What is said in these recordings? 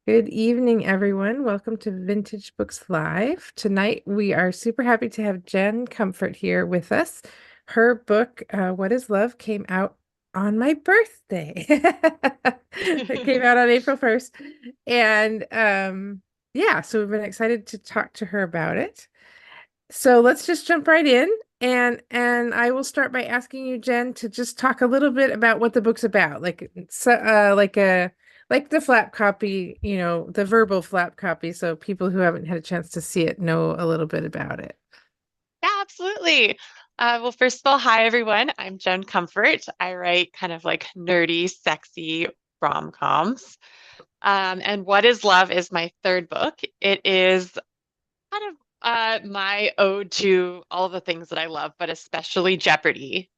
Good evening, everyone. Welcome to Vintage Books Live. Tonight, we are super happy to have Jen Comfort here with us. Her book, What is Love, came out on my birthday. It came out on April 1st. And yeah, so we've been excited to talk to her about it. So let's just jump right in. And I will start by asking you, Jen, to just talk a little bit about what the book's about. Like the flap copy, the verbal flap copy, so people who haven't had a chance to see it know a little bit about it. Yeah, absolutely. Well, first of all, hi everyone. I'm Jen Comfort. I write kind of like nerdy, sexy rom-coms. And What is Love is my third book. It is kind of my ode to all of the things that I love, but especially Jeopardy.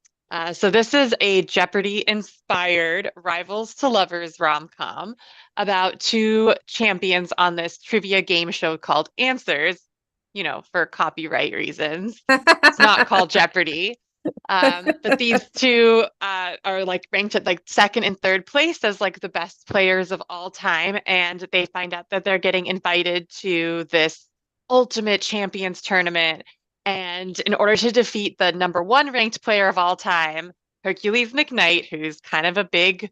So this is a Jeopardy-inspired rivals to lovers rom-com about two champions on this trivia game show called Answers, for copyright reasons. It's not called Jeopardy. But these two are like ranked at like second and third place as like the best players of all time. And they find out that they're getting invited to this ultimate champions tournament. And in order to defeat the number one ranked player of all time, Hercules McKnight, who's kind of a big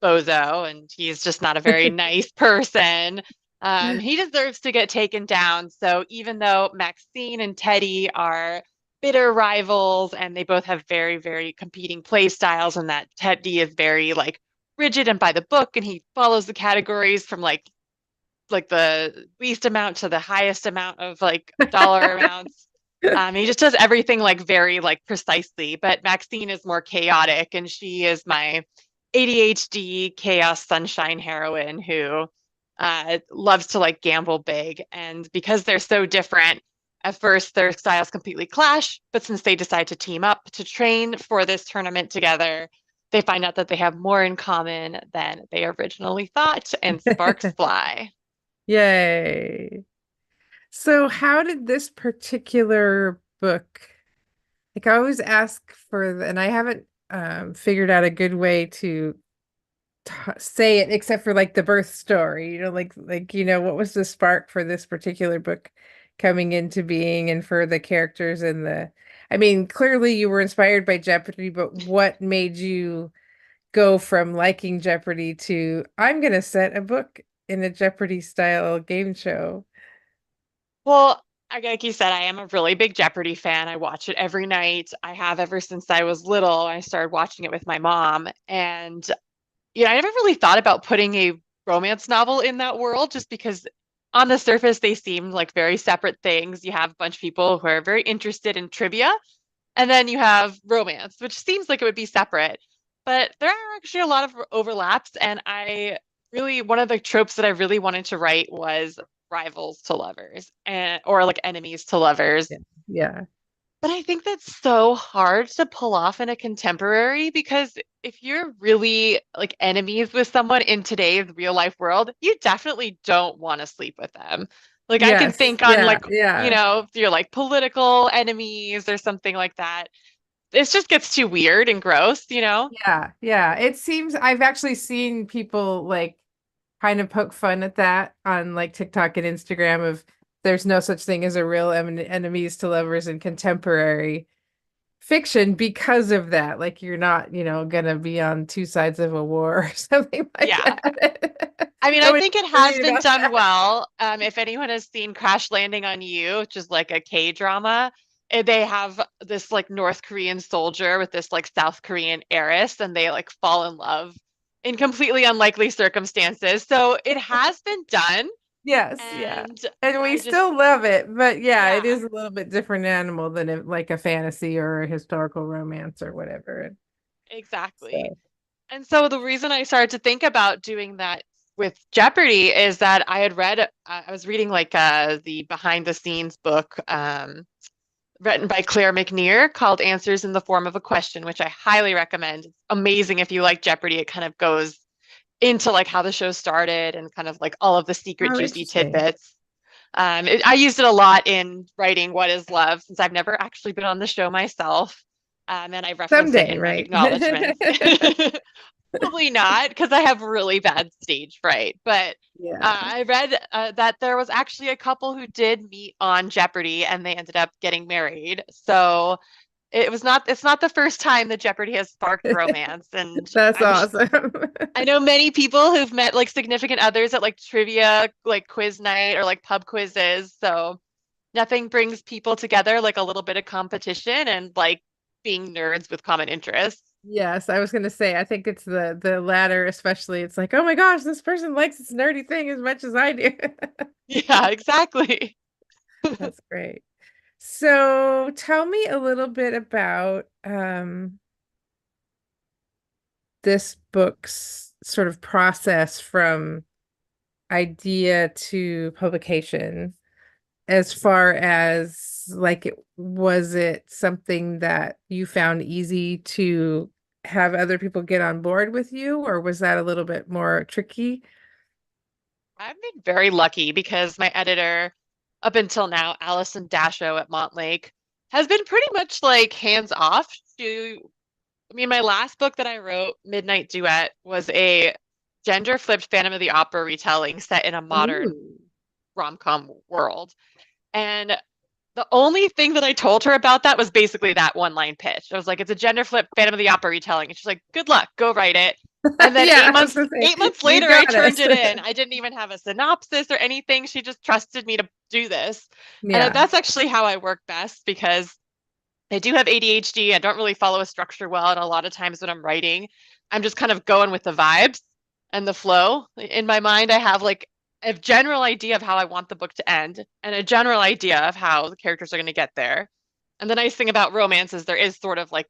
bozo and he's just not a very nice person, he deserves to get taken down. So even though Maxine and Teddy are bitter rivals and they both have very, very competing play styles, and that Teddy is very like rigid and by the book, and he follows the categories from like the least amount to the highest amount of like dollar amounts. He just does everything like very like precisely. But Maxine is more chaotic, and she is my ADHD chaos sunshine heroine who loves to like gamble big. And because they're so different, at first their styles completely clash. But since they decide to team up to train for this tournament together, they find out that they have more in common than they originally thought, and sparks fly. Yay. So how did this particular book, like I always ask and I haven't figured out a good way to t say it except for like the birth story, what was the spark for this particular book coming into being and for the characters and I mean, clearly you were inspired by Jeopardy, but what made you go from liking Jeopardy to I'm gonna set a book in a Jeopardy style game show? Well, like you said, I am a really big Jeopardy fan. I watch it every night. I have ever since I was little. I started watching it with my mom. And, I never really thought about putting a romance novel in that world just because on the surface they seem like very separate things. You have a bunch of people who are very interested in trivia, and then you have romance, which seems like it would be separate. But there are actually a lot of overlaps. And one of the tropes that I really wanted to write was rivals to lovers or like enemies to lovers. Yeah. Yeah. But I think that's so hard to pull off in a contemporary because if you're really like enemies with someone in today's real life world, you definitely don't want to sleep with them. Like I can Yes. think on Yeah. like, Yeah. if you're like political enemies or something like that. It just gets too weird and gross. Yeah. Yeah. It seems I've actually seen people like kind of poke fun at that on like TikTok and Instagram of there's no such thing as a real enemies to lovers in contemporary fiction because of that. Like you're not, gonna be on two sides of a war or something like Yeah. that. I mean, I Nobody's think it has worried been about done that. well. If anyone has seen Crash Landing on You, which is like a K drama, they have this like North Korean soldier with this like South Korean heiress, and they like fall in love in completely unlikely circumstances. So it has been done, Yes, yeah. and And we I just, still love it, but yeah, it yeah, is a little bit different animal than like a fantasy or a historical romance or whatever. exactly. So, And so the reason I started to think about doing that with Jeopardy is that I was reading like the behind the scenes book written by Claire McNear called Answers in the Form of a Question, which I highly recommend. It's amazing if you like Jeopardy. It kind of goes into like how the show started and kind of like all of the secret oh, juicy interesting. tidbits. I used it a lot in writing What is Love since I've never actually been on the show myself. And I reference it Someday, in my right? acknowledgments. Probably not, because I have really bad stage fright. But Yeah. I read that there was actually a couple who did meet on Jeopardy and they ended up getting married. So it's not the first time that Jeopardy has sparked romance. And That's awesome. I know many people who've met like significant others at like trivia, like quiz night or like pub quizzes. So nothing brings people together like a little bit of competition and like being nerds with common interests. Yes, I was gonna say, I think it's the latter, especially. It's like, oh my gosh, this person likes this nerdy thing as much as I do. Yeah, exactly. That's great. So tell me a little bit about this book's sort of process from idea to publication, as far as like was it something that you found easy to have other people get on board with you, or was that a little bit more tricky? I've been very lucky because my editor, up until now, Allison Dasho at Montlake, has been pretty much like hands off. I mean, my last book that I wrote, Midnight Duet, was a gender flipped Phantom of the Opera retelling set in a modern Ooh. rom-com world. And the only thing that I told her about that was basically that one line pitch. I was like, it's a gender flip Phantom of the Opera retelling. And she's like, good luck, go write it. And then Yeah, I was gonna say, 8 months you later, I got turned us. it in. I didn't even have a synopsis or anything. She just trusted me to do this. And Yeah, that's actually how I work best because I do have ADHD. I don't really follow a structure well. And a lot of times when I'm writing, I'm just kind of going with the vibes and the flow. In my mind, I have like a general idea of how I want the book to end and a general idea of how the characters are going to get there. And the nice thing about romance is there is sort of like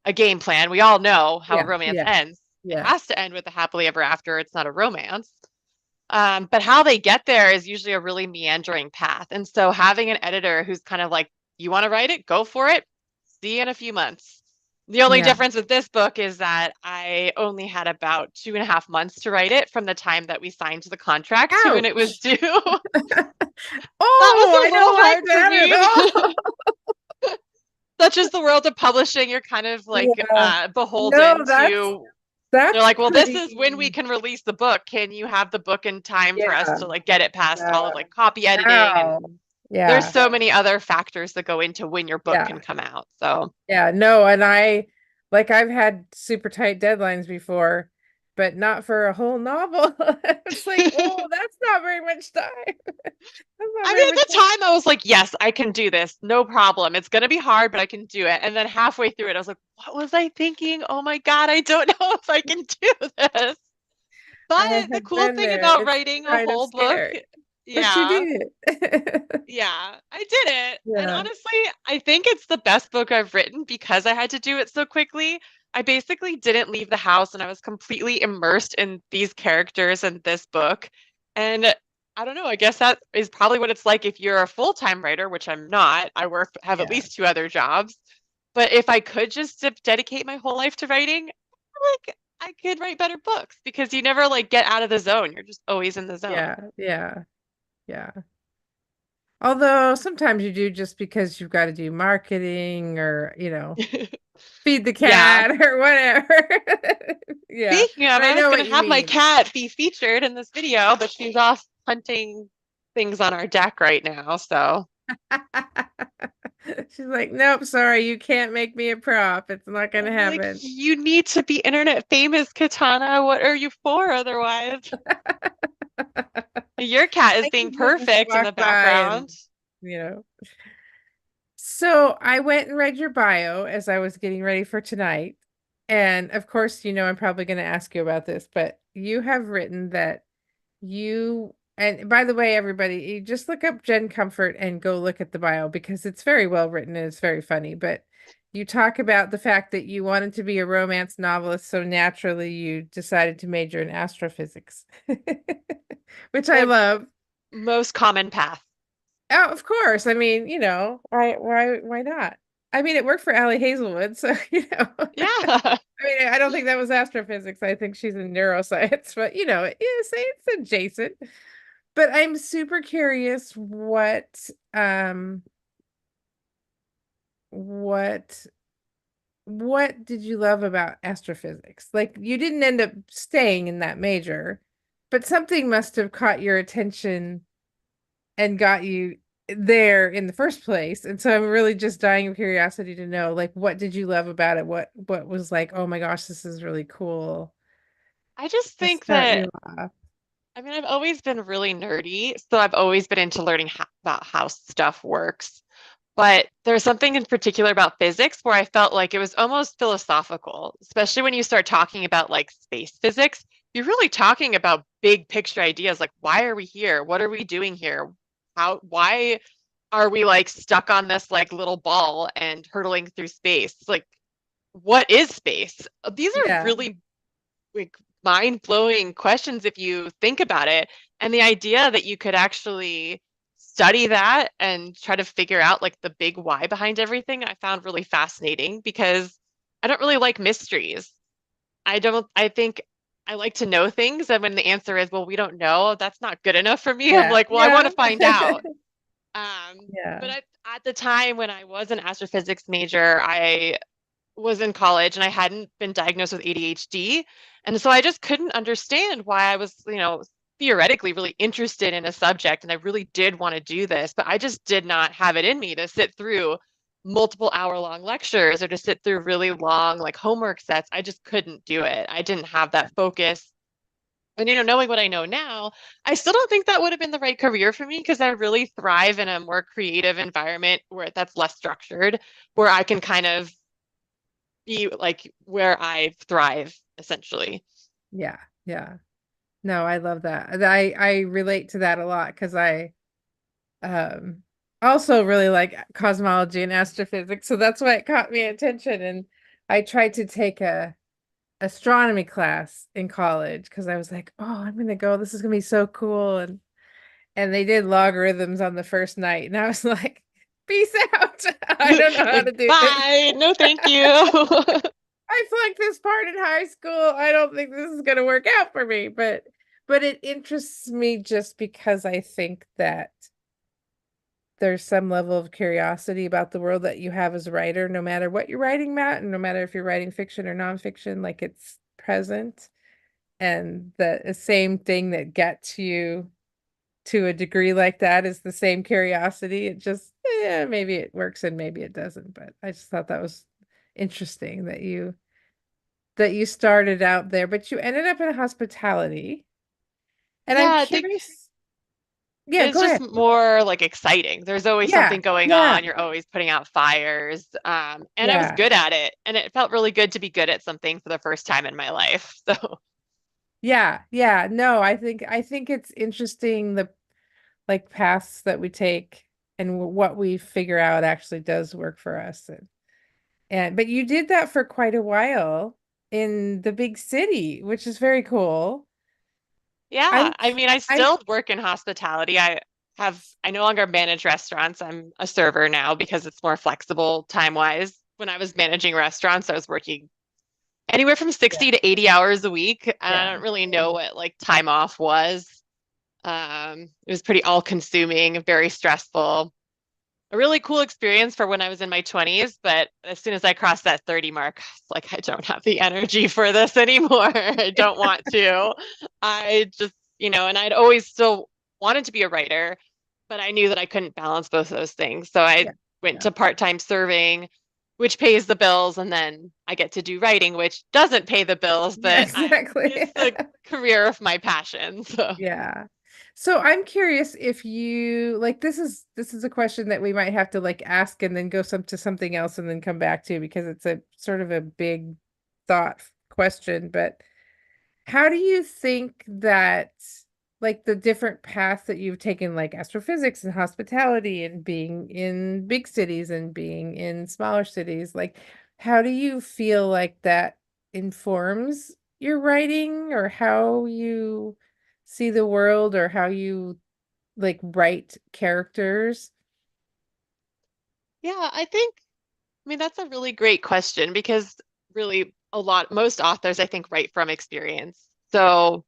a game plan. We all know how a yeah, romance yeah, ends. It yeah, has to end with a happily ever after. It's not a romance. But how they get there is usually a really meandering path. And so having an editor who's kind of like, you want to write it, go for it. See you in a few months. The only yeah. difference with this book is that I only had about 2.5 months to write it from the time that we signed the contract to when it was Ouch. due. That Oh, was I a little don't like hard for that at me. all. Such as the world of publishing, you're kind of like Yeah. No, beholden that's to. They're that's like, well, this is when we pretty. can release the book. Can you have the book in time for us Yeah. to like get it past Yeah. all of like copy editing and Wow. there's Yeah. so many other factors that go into when your book can Yeah. come out. So Yeah. No, and I've had super tight deadlines before, but not for a whole novel. It's like, oh, that's not very much time. That's not I mean, very at much the time. time, I was like, yes, I can do this. No problem. It's going to be hard, but I can do it. And then halfway through it, I was like, what was I thinking? Oh my God, I don't know if I can do this. But I the have cool been thing there. about It's writing a kind of whole book, scary, but you yeah, did it. yeah, I did it. And Yeah. honestly, I think it's the best book I've written because I had to do it so quickly. I basically didn't leave the house and I was completely immersed in these characters and this book. And I don't know, I guess that is probably what it's like if you're a full-time writer, which I'm not. I have at Yeah. least two other jobs. But if I could just dedicate my whole life to writing, like I could write better books because you never like get out of the zone. You're just always in the zone. Yeah. Yeah. Yeah. Although sometimes you do just because you've got to do marketing or, feed the Yeah. cat or whatever. Yeah. Speaking of, But I I was know going what to you have my mean. cat be featured in this video, but she's off hunting things on our deck right now. So She's like, nope, sorry, you can't make me a prop. It's not gonna I'm like, happen. you need to be internet famous, Katana. What are you for otherwise? Your cat is I being usually just perfect in walk the by and, background. you know. So I went and read your bio as I was getting ready for tonight. And of course, I'm probably going to ask you about this, but you have written that and by the way, everybody, you just look up Jen Comfort and go look at the bio because it's very well written and it's very funny. But you talk about the fact that you wanted to be a romance novelist, so naturally you decided to major in astrophysics, which I The love. most common path. Oh, of course. I mean, why not? I mean, it worked for Allie Hazelwood, so Yeah. I mean, I don't think that was astrophysics. I think she's in neuroscience, but it's adjacent. But I'm super curious what what did you love about astrophysics? Like you didn't end up staying in that major, but something must have caught your attention and got you there in the first place. And so I'm really just dying of curiosity to know, like, what did you love about it? What was like, oh my gosh, this is really cool. I just What think start that you off? I mean, I've always been really nerdy, so I've always been into learning about how stuff works. But there's something in particular about physics where I felt like it was almost philosophical, especially when you start talking about like space physics. You're really talking about big picture ideas like why are we here? What are we doing here? Why are we like stuck on this like little ball and hurtling through space? Like, what is space? These are Yeah, really like mind-blowing questions if you think about it. And the idea that you could actually study that and try to figure out like the big why behind everything, I found really fascinating because I don't really like mysteries. I think I like to know things. And when the answer is, well, we don't know, that's not good enough for me. I'm yeah, like, well, I want yeah. to find out. But Yeah, at the time when I was an astrophysics major, I was in college and I hadn't been diagnosed with ADHD. And so I just couldn't understand why I was, theoretically really interested in a subject and I really did want to do this, but I just did not have it in me to sit through multiple hour-long lectures or to sit through really long like homework sets. I just couldn't do it. I didn't have that focus. And knowing what I know now, I still don't think that would have been the right career for me because I really thrive in a more creative environment where that's less structured, where I can kind of be like where I thrive essentially. yeah, yeah. No, I love that. I relate to that a lot because I um also really like cosmology and astrophysics, so that's why it caught me attention. And I tried to take a astronomy class in college because I was like, oh, I'm gonna go. This is gonna be so cool. And they did logarithms on the first night, and I was like, peace out. I don't know how to Like, do this. bye, no thank you. I flunked this part in high school. I don't think this is gonna work out for me, but it interests me just because I think that there's some level of curiosity about the world that you have as a writer, no matter what you're writing about, and no matter if you're writing fiction or nonfiction, like it's present. And the same thing that gets you to a degree like that is the same curiosity. It just, yeah, maybe it works and maybe it doesn't. But I just thought that was interesting that you started out there, but you ended up in hospitality. And I'm Yeah, I think curious. Yeah, it's go just ahead. more like exciting. There's always Yeah, something going yeah, on. You're always putting out fires. And I was yeah, good at it. And it felt really good to be good at something for the first time in my life. So yeah, yeah. No, I think it's interesting the like paths that we take and what we figure out actually does work for us. And but you did that for quite a while in the big city, which is very cool. yeah, I'm I mean, I I'm still work in hospitality. I no longer manage restaurants. I'm a server now because it's more flexible time-wise. When I was managing restaurants, I was working anywhere from yeah, 60 to 80 hours a week, and I yeah. don't really know what like time off was. It was pretty all-consuming, very stressful. A really cool experience for when I was in my 20s, but as soon as I crossed that 30 mark, it's like I don't have the energy for this anymore. I don't want to. I just, and I'd always still wanted to be a writer, but I knew that I couldn't balance both those things. So I Yeah, went yeah. to part-time serving, which pays the bills, and then I get to do writing, which doesn't pay the bills, Yeah, but exactly. it's the career of my passion. So Yeah. So I'm curious if you like this is a question that we might have to like ask and then go to something else and then come back to because it's a sort of a big thought question, but how do you think that like the different paths that you've taken, like astrophysics and hospitality and being in big cities and being in smaller cities, like how do you feel like that informs your writing or how you see the world or how you like write characters? yeah, I mean, that's a really great question because really most authors, I think, write from experience. So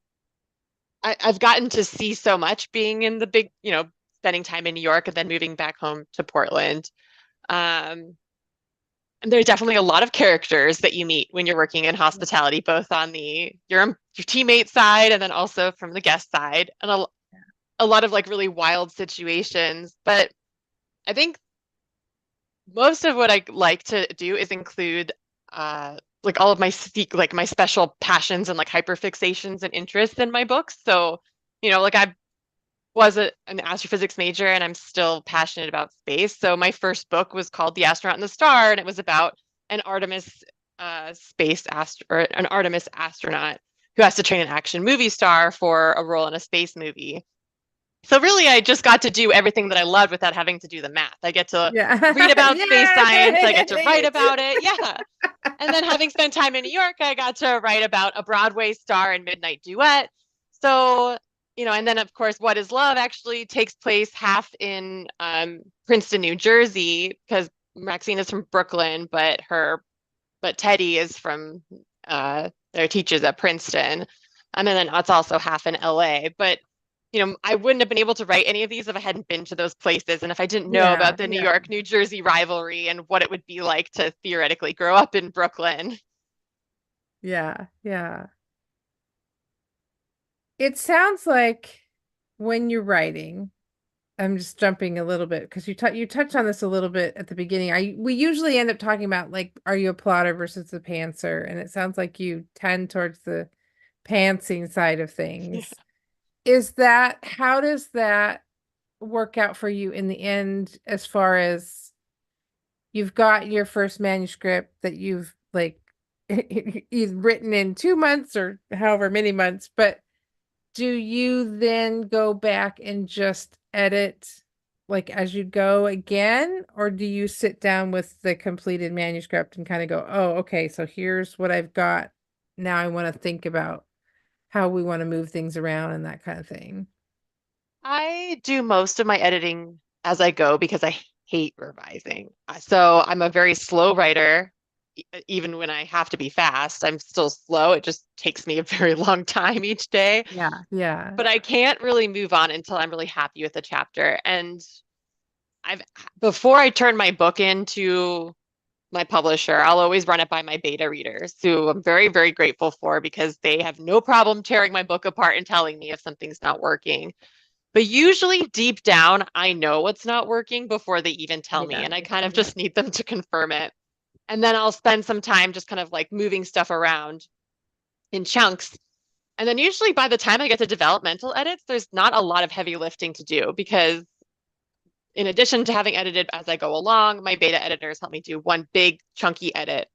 I've gotten to see so much being in the big, spending time in New York and then moving back home to Portland. Um, And there's definitely a lot of characters that you meet when you're working in hospitality, both on your teammate side and then also from the guest side, and a lot of like really wild situations. But I think most of what I like to do is include like all of like my special passions and like hyperfixations and interests in my books. So, like I was an astrophysics major and I'm still passionate about space. So my first book was called The Astronaut and the Star, and it was about an Artemis or an Artemis astronaut who has to train an action movie star for a role in a space movie. So really, I just got to do everything that I loved without having to do the math. I get to read Yeah. about space science. I get to write Yay! about it. Yeah. And then having spent time in New York, I got to write about a Broadway star in Midnight Duet. So, and then of course, What is Love actually takes place half in Princeton, New Jersey, because Maxine is from Brooklyn, but Teddy is from their teachers at Princeton. And then it's also half in LA. But I wouldn't have been able to write any of these if I hadn't been to those places and if I didn't know Yeah, about the New yeah, York, New Jersey rivalry and what it would be like to theoretically grow up in Brooklyn. yeah, yeah. It sounds like when you're writing, I'm just jumping a little bit because you touched on this a little bit at the beginning. We usually end up talking about like, are you a plotter versus a pantser? And it sounds like you tend towards the pantsing side of Yeah. things. How does that work out for you in the end, as far as you've got your first manuscript that you've like either written in 2 months or however many months, but do you then go back and just edit like as you go again, or do you sit down with the completed manuscript and kind of go, oh, okay, so here's what I've got. Now I want to think about how we want to move things around and that kind of thing. I do most of my editing as I go because I hate revising. So I'm a very slow writer. Even when I have to be fast, I'm still slow. It just takes me a very long time each day. Yeah, yeah, But I can't really move on until I'm really happy with the chapter. And I've before I turn my book into my publisher, I'll always run it by my beta readers, who I'm very, very grateful for because they have no problem tearing my book apart and telling me if something's not working. But usually deep down, I know what's not working before they even tell me, yeah, and I kind of yeah, just need them to confirm it. And then I'll spend some time just kind of like moving stuff around in chunks. And then usually by the time I get to developmental edits, there's not a lot of heavy lifting to do because in addition to having edited as I go along, my beta editors help me do one big chunky edit.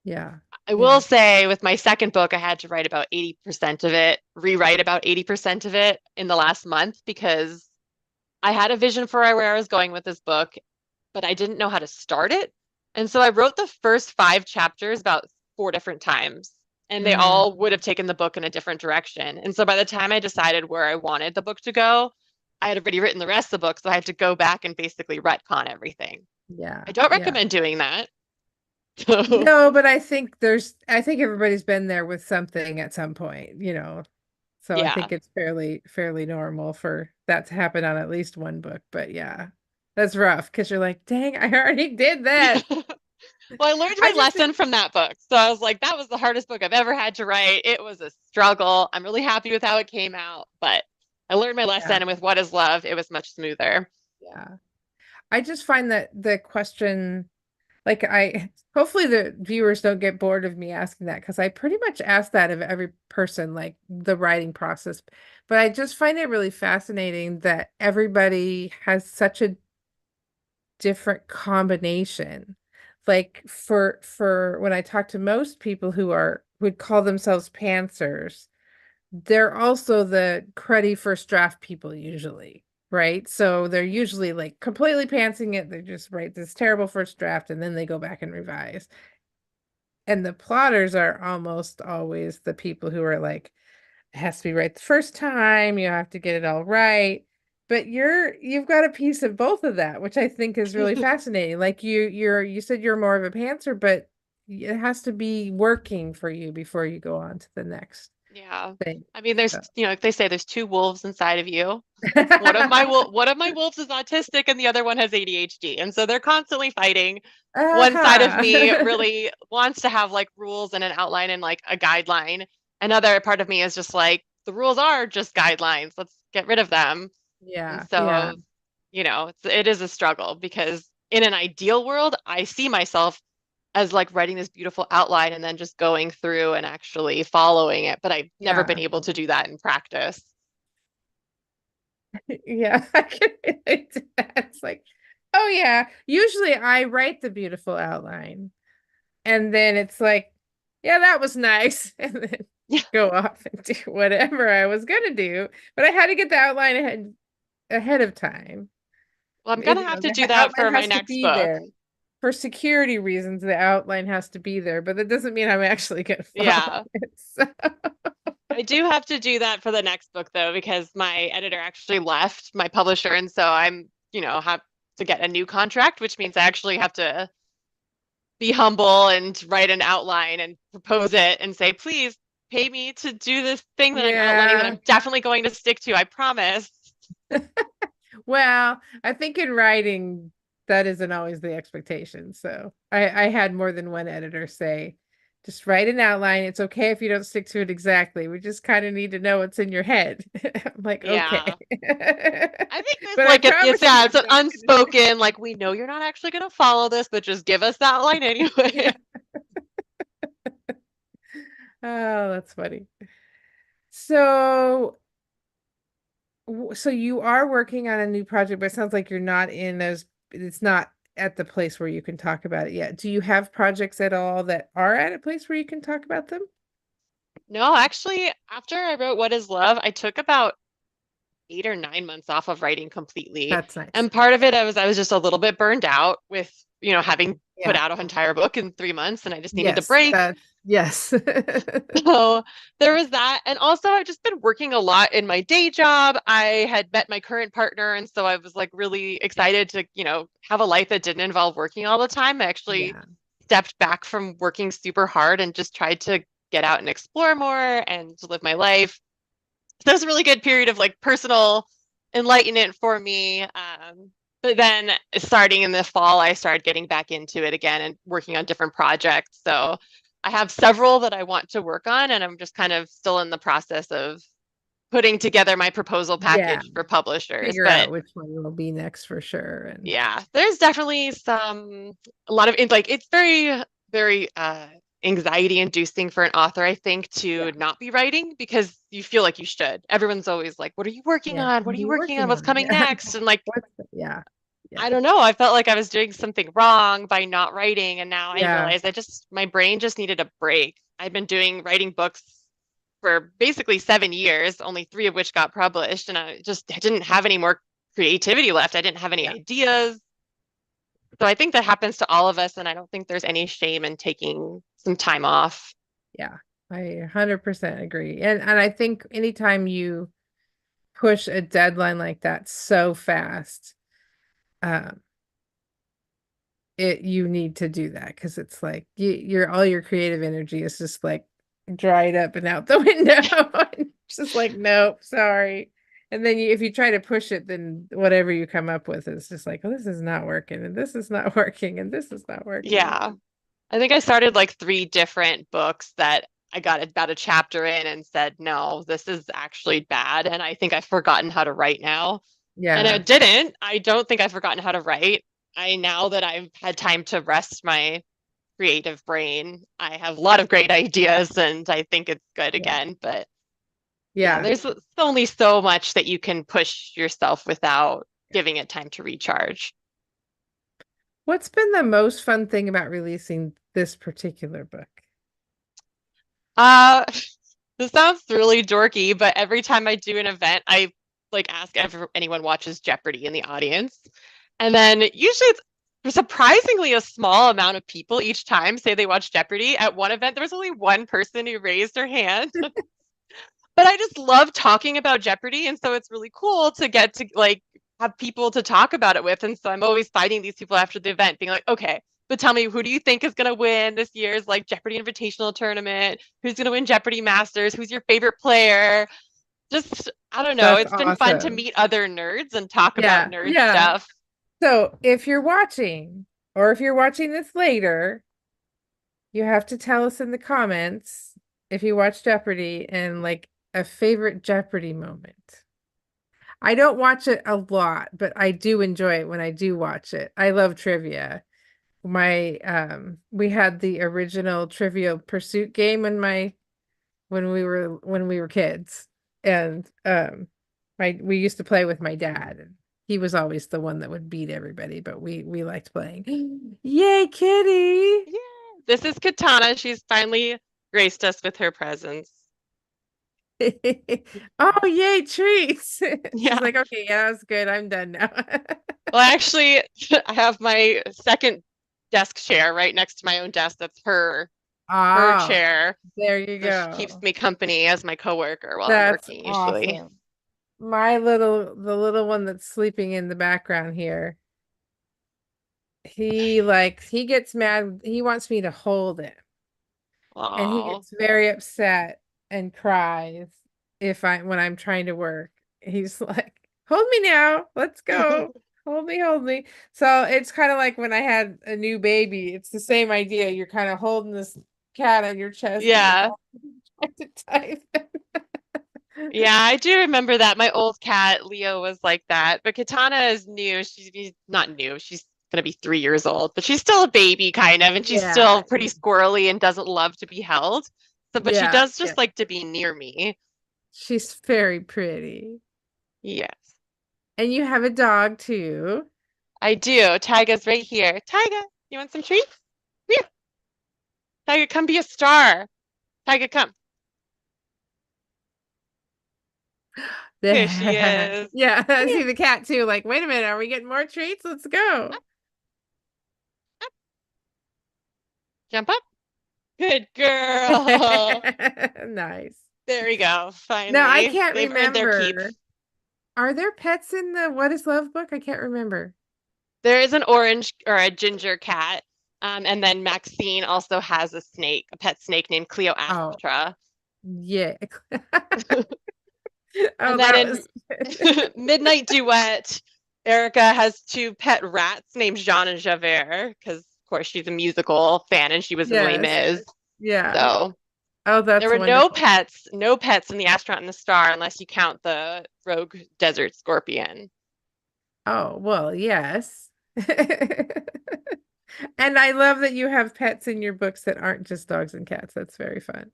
yeah, I yeah, will say with my second book, I had to write about 80% of it, rewrite about 80% of it in the last month because I had a vision for where I was going with this book, but I didn't know how to start it. And so I wrote the first 5 chapters about 4 different times, and they all mm, would have taken the book in a different direction. And so by the time I decided where I wanted the book to go, I had already written the rest of the book, so I had to go back and basically retcon everything. I yeah, don't yeah. recommend doing that. So, No, but I think everybody's been there with something at some point, you know. So I yeah. think it's fairly normal for that to happen on at least one book. But yeah, that's rough because you're like, dang, I already did that. Yeah. Well, I learned I my just lesson from that book. So I was like, that was the hardest book I've ever had to write. It was a struggle. I'm really happy with how it came out, but I learned my lesson. yeah, And with What is Love, it was much smoother. yeah. I just find that the question, like hopefully the viewers don't get bored of me asking that because I pretty much ask that of every person, like the writing process. But I just find it really fascinating that everybody has such a different combination. Like for when I talk to most people who are would call themselves pantsers, they're also the cruddy first draft people usually, right? So they're usually like completely pantsing it. They just write this terrible first draft and then they go back and revise. And the plotters are almost always the people who are like, it has to be right the first time, you have to get it all right. But you've got a piece of both of that, which I think is really fascinating. Like you said you're more of a pantser, but it has to be working for you before you go on to the next. Yeah. thing. I mean, there's, So. like they say, there's two wolves inside of you. One of my wolves is autistic and the other one has ADHD. And so they're constantly fighting. One side of me Uh-huh. really wants to have like rules and an outline and like a guideline. Another part of me is just like, the rules are just guidelines. Let's get rid of them. And Yeah, yeah, so, it is a struggle because in an ideal world, I see myself as like writing this beautiful outline and then just going through and actually following it. But I've never been yeah, able to do that in practice. yeah. I can relate to that. It's like, oh yeah. Usually I write the beautiful outline, and then it's like, yeah, that was nice, and then Yeah. go off and do whatever I was gonna do. But I had to get the outline ahead of time. Well, I'm It, gonna you have know, to the do that for outline my has to next be book. there. For security reasons, the outline has to be there, but that doesn't mean I'm actually gonna follow Yeah. it. So, I do have to do that for the next book though, because my editor actually left my publisher. And so I'm, have to get a new contract, which means I actually have to be humble and write an outline and propose it and say, please pay me to do this thing that I'm outlining that yeah. I'm definitely going to stick to. I promise. Well, I think in writing, that isn't always the expectation. So I had more than one editor say, just write an outline. It's okay if you don't stick to it exactly. We just kind of need to know what's in your head. I'm like, okay. Yeah. I think there's But I like promise you, it's I'm an not gonna do unspoken, like we know you're not actually going to follow this, but just give us that line yeah. anyway. Oh, that's funny. So so you are working on a new project, but it sounds like you're not in those, it's not at the place where you can talk about it yet. Do you have projects at all that are at a place where you can talk about them? No, actually, after I wrote What is Love, I took about 8 or 9 months off of writing completely. That's nice. And part of it, I was just a little bit burned out with, having put Yeah. out an entire book in 3 months, and I just needed to Yes, break. that yes. So there was that. And also, I've just been working a lot in my day job. I had met my current partner. And so I was like really excited to, have a life that didn't involve working all the time. I actually Yeah. stepped back from working super hard and just tried to get out and explore more and to live my life. So that was a really good period of like personal enlightenment for me. But then starting in the fall, I started getting back into it again and working on different projects. So I have several that I want to work on, and I'm just kind of still in the process of putting together my proposal Yeah. package for publishers. Figure But out which one will be next for sure. And yeah, there's definitely a lot of like it's very, very anxiety inducing for an author, I think, to yeah. not be writing because you feel like you should. Everyone's always like, what are you working Yeah. on? What What are are you you working on? working What's on? coming Yeah. next? And like, Yeah. Yeah. I don't know. I felt like I was doing something wrong by not writing. And now I Yeah. realize my brain just needed a break. I've been writing books for basically 7 years, only three of which got published. And I didn't have any more creativity left. I didn't have any Yeah. ideas. So I think that happens to all of us, and I don't think there's any shame in taking some time off. Yeah. I 100% agree. And I think anytime you push a deadline like that so fast, um, you need to do that because it's like your all your creative energy is just like dried up and out the window. It's just like, nope, sorry. And then if you try to push it, then whatever you come up with is just like, oh, this is not working, and this is not working, and this is not working. Yeah. I think I started like three different books that I got about a chapter in and said, no, this is actually bad. And I think I've forgotten how to write now. And I Yeah, didn't. I don't think I've forgotten how to write. Now that I've had time to rest my creative brain, I have a lot of great ideas and I think it's good yeah, again. But yeah, yeah. there's only so much that you can push yourself without giving it time to recharge. What's been the most fun thing about releasing this particular book? Uh, this sounds really dorky, but every time I do an event, I like ask anyone watches Jeopardy in the audience. And then usually it's surprisingly a small amount of people each time say they watch Jeopardy. At one event, there was only one person who raised her hand. But I just love talking about Jeopardy. And so it's really cool to get to like have people to talk about it with. And so I'm always finding these people after the event being like, okay, But tell me, who do you think is going to win this year's like Jeopardy Invitational Tournament? Who's going to win Jeopardy Masters? Who's your favorite player? Just, I don't know. That's It's been fun to awesome. meet other nerds and talk about Yeah, nerd yeah. stuff. So if you're watching, or if you're watching this later, you have to tell us in the comments if you watch Jeopardy and like a favorite Jeopardy moment. I don't watch it a lot, but I do enjoy it when I do watch it. I love trivia. My we had the original Trivial Pursuit game when we were kids. And my we used to play with my dad, and he was always the one that would beat everybody, but we liked playing. Yay, kitty. Yeah. This is Katana. She's finally graced us with her presence. Oh, yay, treats. She's Yeah. like, okay, yeah, that was good. I'm done now. Well, actually, I have my second desk chair right next to my own desk. That's her Oh, chair. there you So she keeps go. me company as my coworker while I'm That's working usually. awesome. The little one that's sleeping in the background here. He gets mad. He wants me to hold him, and he Oh. gets very upset and cries if I when I'm trying to work. He's like, "Hold me now. Let's go. Hold me." So it's kind of like when I had a new baby. It's the same idea. You're kind of holding this cat on your chest and you're Yeah. trying to type. Yeah, I do remember that. My old cat, Leo, was like that. But Katana is new. She's not new. She's gonna be 3 years old, but she's still a baby kind of, and she's Yeah, still pretty squirrely and doesn't love to be held. So, but she yeah, does yeah. just like to be near me. She's very pretty. Yes, And you have a dog too. I do. Tyga's right here. Tyga, you want some treats? Here. Tyga, come be a star. Tyga, come. Here she is. Yeah, I Here. see the cat too. Like, wait a minute, are we getting more treats? Let's go. Up, up. Jump up. Good girl. Nice. There we go. Now, I Finally. can't They've earned their keep. remember. Are there pets in the What is Love book? I can't remember. There is an orange or a ginger cat. And then Maxine also has a snake, a pet snake named Oh, Cleopatra. yeah. And Oh, then that in was Midnight Duet, Erica has two pet rats named Jean and Javert, because of course she's a musical fan and she was in Les yes. Mis. Yeah. So Oh, there that's were no wonderful. pets, no pets in the Astronaut and the Star unless you count the rogue desert scorpion. Oh, well, yes. And I love that you have pets in your books that aren't just dogs and cats. That's very fun.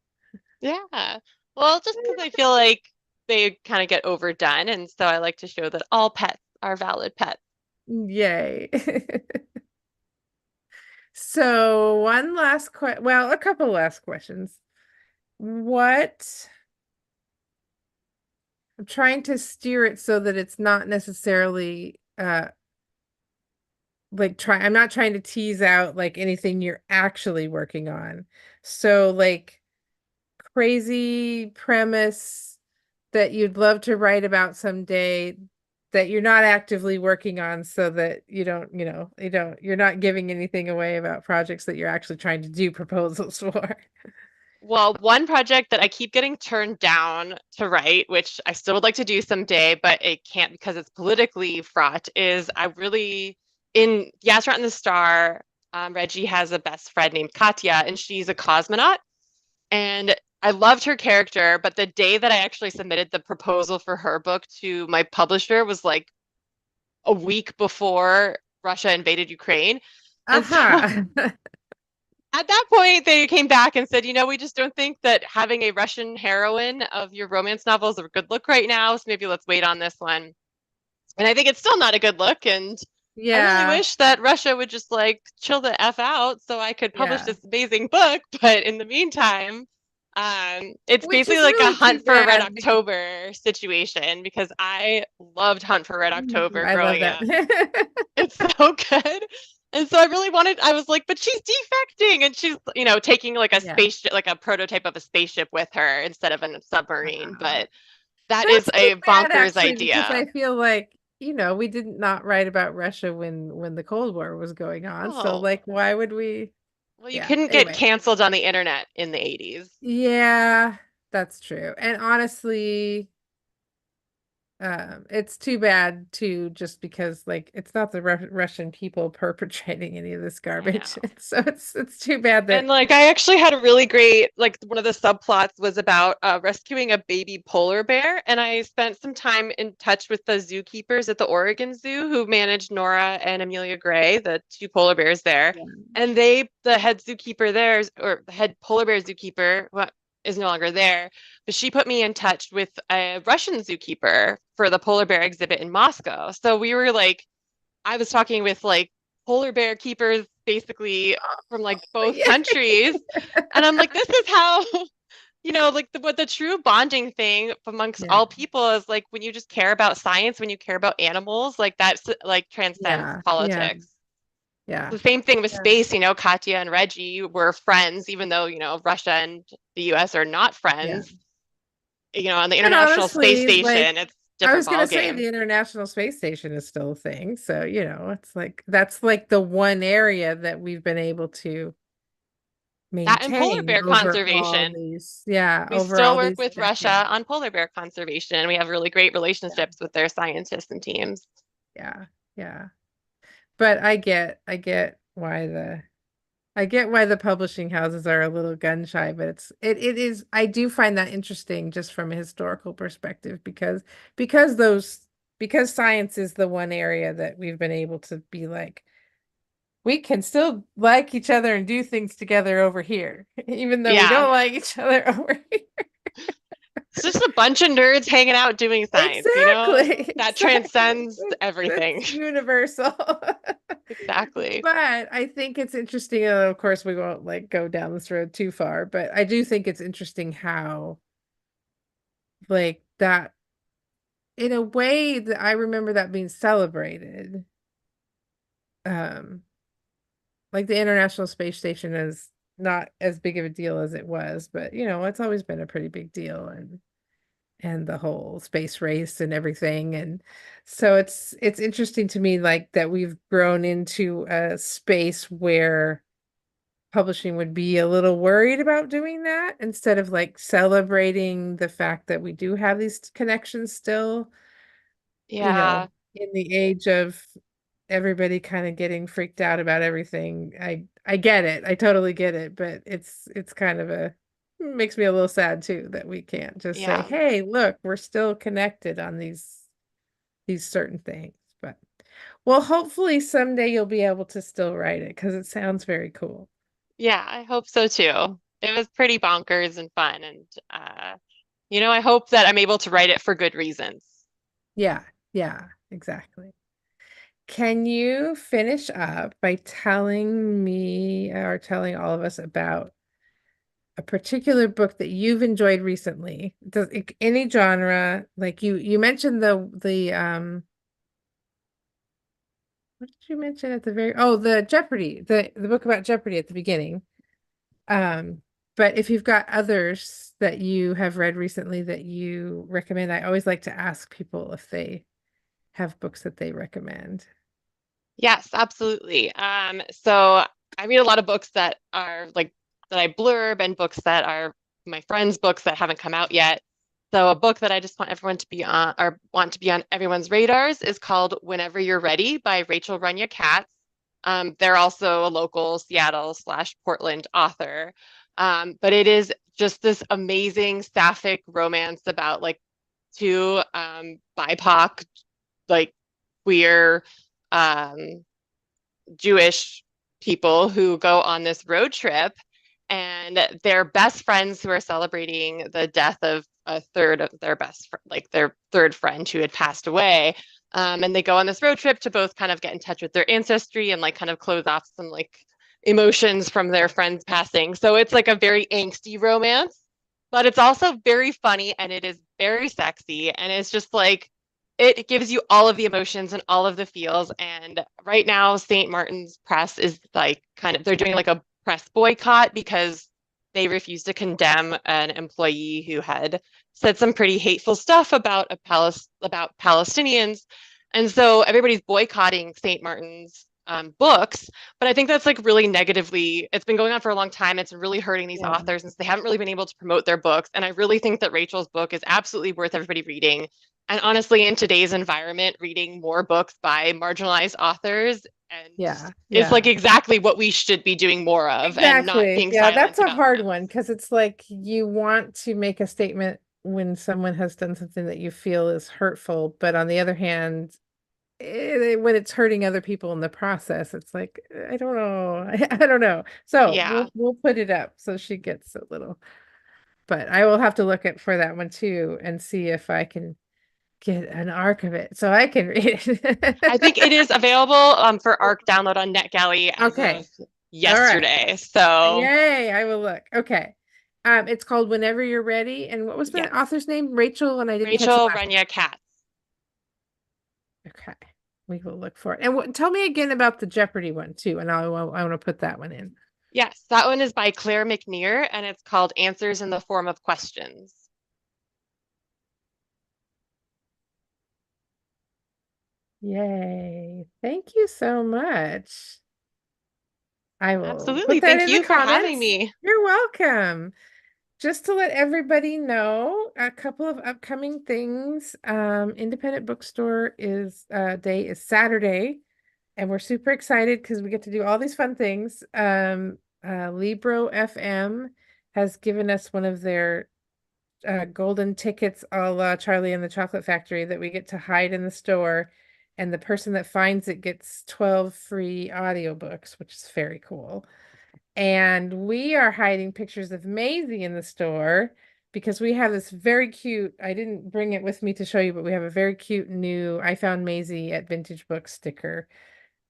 Yeah. Well, just because I feel like they kind of get overdone. And so I like to show that all pets are valid pets. Yay. So one last well, a couple last questions. What I'm trying to steer it so that it's not necessarily like I'm not trying to tease out like anything you're actually working on. So like crazy premise that you'd love to write about someday that you're not actively working on so that you're not giving anything away about projects that you're actually trying to do proposals for. Well, one project that I keep getting turned down to write, which I still would like to do someday, but it can't because it's politically fraught, is I really, in The Astronaut and the Star, Reggie has a best friend named Katya, and she's a cosmonaut. And I loved her character, but the day that I actually submitted the proposal for her book to my publisher was like a week before Russia invaded Ukraine. And so Aha. at that point, they came back and said, we just don't think that having a Russian heroine of your romance novel is a good look right now. So maybe let's wait on this one. And I think it's still not a good look. And I really Yeah. wish that Russia would just like chill the F out so I could publish Yeah. this amazing book. But in the meantime, it's Which basically is like a really too Hunt for Red bad because October situation because I loved Hunt for Red October I love growing that. up. It's so good. And so I was like, but she's defecting and she's, taking like a Yeah. spaceship, like a prototype of a spaceship with her instead of a submarine. Wow. But that is That's too a bad bonkers actually because idea. I feel like we did not write about Russia when the Cold War was going on. So Oh, like why would we? well, you Yeah. couldn't get Anyway. canceled on the internet in the 80s. Yeah, that's true. And honestly, it's too bad too, just because like it's not the Russian people perpetrating any of this I garbage. know. So it's too bad And that like I actually had a really great like one of the subplots was about rescuing a baby polar bear, and I spent some time in touch with the zookeepers at the Oregon Zoo who managed Nora and Amelia Gray, the two polar bears there. yeah. And the head zookeeper there, or the head polar bear zookeeper, well, is no longer there, but she put me in touch with a Russian zookeeper for the polar bear exhibit in Moscow. So we were like I was talking with like polar bear keepers basically from like both Yeah. countries. And I'm like, this is how, like what the true bonding thing amongst Yeah. all people is like when you just care about science, when you care about animals, like that's like transcends Yeah. Yeah. politics. Yeah. The same thing with Yeah. space, Katya and Reggie were friends, even though, Russia and the US are not Yeah. friends. On the And International Space honestly, Station, like it's a I different was gonna ball say game. the International Space Station is still a thing. So, it's like that's like the one area that we've been able to That and polar maintain bear conservation. We over still all work these with decades. Russia on polar bear conservation. We have really great Yeah. relationships with their scientists and teams. Yeah. Yeah. But I get why the publishing houses are a little gun shy, but it is I do find that interesting just from a historical perspective because those because science is the one area that we've been able to be like we can still like each other and do things together over here, even though we Yeah, don't like each other over here. it's just a bunch of nerds hanging out doing science, Exactly. That Exactly. transcends everything. That's universal. Exactly. But I think it's interesting, and of course we won't like go down this road too far, but I do think it's interesting how like that in a way that I remember that being celebrated. Um, like the International Space Station is not as big of a deal as it was, but it's always been a pretty big deal and the whole space race and everything. And so it's interesting to me like that we've grown into a space where publishing would be a little worried about doing that instead of like celebrating the fact that we do have these connections still, Yeah. in the age of everybody kind of getting freaked out about everything. I get it. I totally get it, but it's kind of a makes me a little sad too that we can't just say, Yeah. "Hey, look, we're still connected on these certain things." But well, hopefully someday you'll be able to still write it because it sounds very cool. Yeah, I hope so too. It was pretty bonkers and fun. And, I hope that I'm able to write it for good reasons. Yeah, yeah, exactly. Can you finish up by telling me or telling all of us about a particular book that you've enjoyed recently? Does any genre, like you mentioned the what did you mention at the very the Jeopardy, the book about Jeopardy at the beginning. Um, but if you've got others that you have read recently that you recommend, I always like to ask people if they have books that they recommend. Yes, absolutely. So I read a lot of books that are like that I blurb and books that are my friends' books that haven't come out yet. So a book that I just want everyone to be on or want to be on everyone's radars is called Whenever You're Ready by Rachel Runya-Katz. They're also a local Seattle/Portland author. But it is just this amazing sapphic romance about like two BIPOC, like queer um, Jewish people who go on this road trip, and they're best friends who are celebrating the death of a third of their like their third friend who had passed away. And they go on this road trip to both kind of get in touch with their ancestry and like kind of close off some like emotions from their friends passing. So it's like a very angsty romance, but it's also very funny and it is very sexy. And it's just like, it gives you all of the emotions and all of the feels. And right now, St. Martin's Press is like they're doing like a press boycott because they refused to condemn an employee who had said some pretty hateful stuff about about Palestinians. And so everybody's boycotting St. Martin's books, but I think that's like really negatively, it's been going on for a long time. It's really hurting these Yeah. authors, and so they haven't really been able to promote their books. And I really think that Rachel's book is absolutely worth everybody reading. And honestly, in today's environment, reading more books by marginalized authors and Yeah. is like Yeah. exactly what we should be doing more of and not Exactly. being Yeah, that's silent a about hard them. one because it's like you want to make a statement when someone has done something that you feel is hurtful, but on the other hand, when it's hurting other people in the process, it's like I don't know. I don't know. So Yeah. we'll put it up so she gets a little, but I will have to look at for that one too and see if I can get an arc of it so I can read I think it it. is available for ARC download on NetGalley as of Okay. All right. yesterday. So, Yay, I will look. Okay. It's called Whenever You're Ready. And what was the yes, author's name? Rachel, and I didn't catch the Rachel last Runya-Katz. name. Okay. We will look for it. And tell me again about the Jeopardy one too, and I want to put that one in. Yes, that one is by Claire McNear and it's called Answers in the Form of Questions. Yay. Thank you so much. I will Absolutely. put that Thank in the you for having comments. me. You're welcome. Just to let everybody know, a couple of upcoming things. Independent Bookstore is day is Saturday, and we're super excited because we get to do all these fun things. Libro FM has given us one of their golden tickets a la Charlie and the Chocolate Factory that we get to hide in the store, and the person that finds it gets 12 free audiobooks, which is very cool. And we are hiding pictures of Maisie in the store because we have this very cute, I didn't bring it with me to show you, but we have a very cute new I found Maisie at Vintage Books sticker.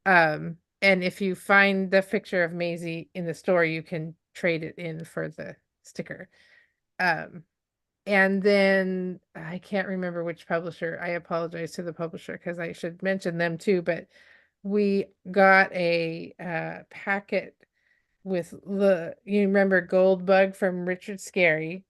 And if you find the picture of Maisie in the store, you can trade it in for the sticker. Um, and then I can't remember which publisher. I apologize to the publisher because I should mention them too, but we got a packet with the you remember Gold Bug from Richard Scarry.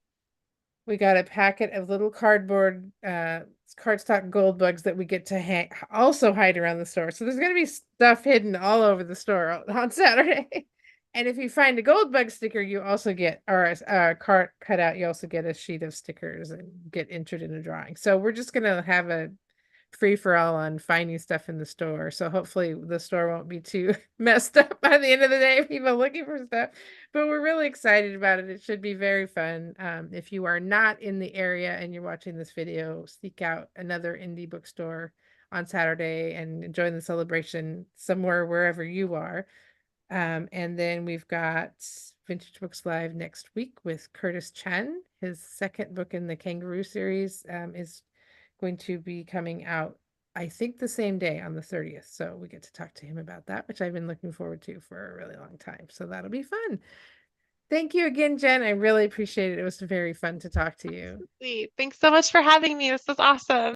We got a packet of little cardboard cardstock gold bugs that we get to also hide around the store. So there's going to be stuff hidden all over the store on Saturday. And if you find a gold bug sticker, you also get, or a card cut out, you also get a sheet of stickers and get entered in a drawing. So we're just going to have a free for all on finding stuff in the store. So hopefully the store won't be too messed up by the end of the day, people looking for stuff. But we're really excited about it. It should be very fun. If you are not in the area and you're watching this video, seek out another indie bookstore on Saturday and join the celebration somewhere wherever you are. And then we've got Vintage Books Live next week with Curtis Chen. His second book in the Kangaroo series is going to be coming out, I think, the same day on the 30th. So we get to talk to him about that, which I've been looking forward to for a really long time. So that'll be fun. Thank you again, Jen. I really appreciate it. It was very fun to talk to you. Absolutely. Thanks so much for having me. This was awesome.